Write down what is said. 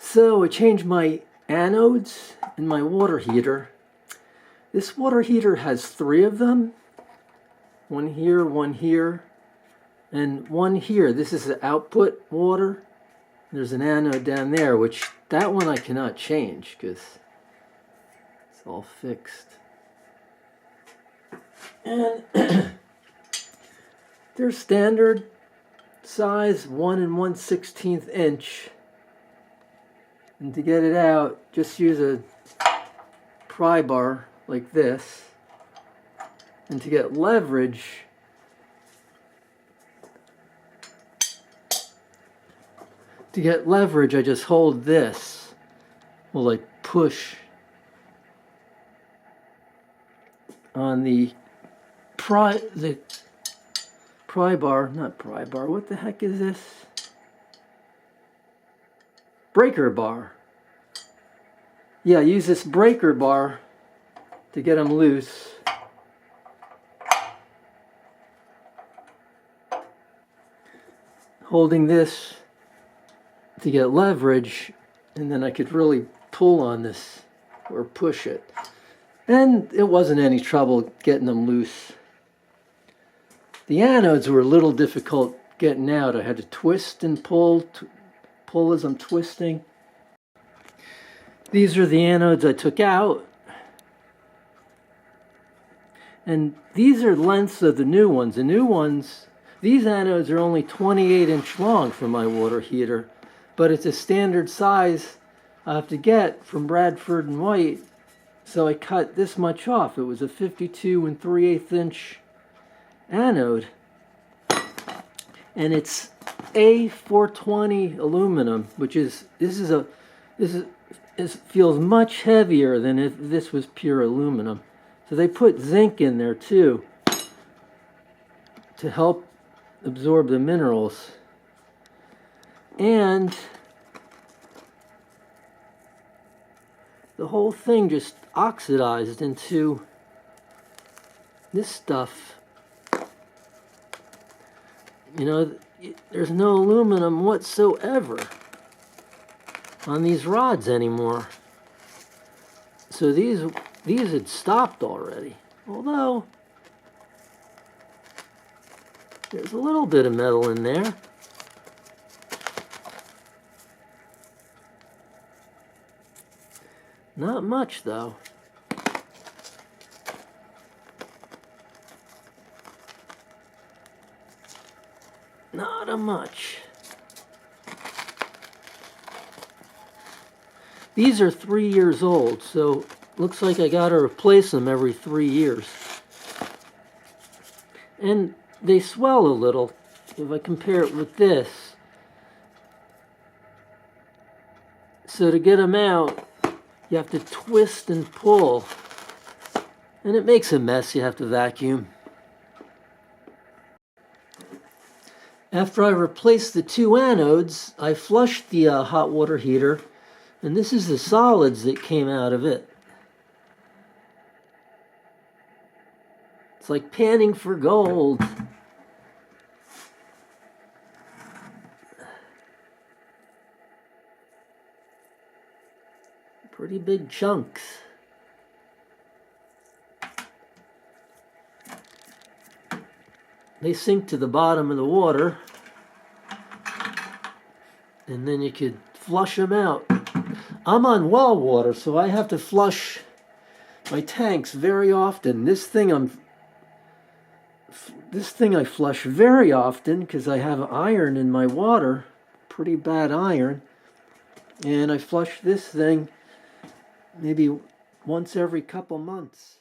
So I changed my anodes in my water heater. This water heater has 3 of them. One here, and one here. This is the output water. There's an anode down there, which that one I cannot change because it's all fixed. And they're standard size 1 1/16 inch. And to get it out, just use a pry bar like this. And to get leverage, I just hold this while I push on the pry bar, not pry bar, what the heck is this? Breaker bar. Yeah, use this breaker bar to get them loose. Holding this to get leverage, and then I could really pull on this or push it. And it wasn't any trouble getting them loose. The anodes were a little difficult getting out. I had to twist and pull as I'm twisting. These are the anodes I took out. And these are lengths of the new ones. The new ones, these anodes are only 28-inch long for my water heater, but it's a standard size I have to get from Bradford and White, so I cut this much off. It was a 52 3/8 inch anode, and it's A420 aluminum, which is feels much heavier than if this was pure aluminum. So they put zinc in there too to help absorb the minerals. And the whole thing just oxidized into this stuff. You know, there's no aluminum whatsoever on these rods anymore. So these had stopped already. Although there's a little bit of metal in there. Not much though. Not a much. These are 3 years old, so looks like I gotta replace them every 3 years. And they swell a little if I compare it with this. So to get them out, you have to twist and pull. And it makes a mess, you have to vacuum. After I replaced the 2 anodes, I flushed the hot water heater, and this is the solids that came out of it. It's like panning for gold. Pretty big chunks. They sink to the bottom of the water, and then you could flush them out. I'm on well water, so I have to flush my tanks very often. This thing I flush very often because I have iron in my water, pretty bad iron, and I flush this thing maybe once every couple months.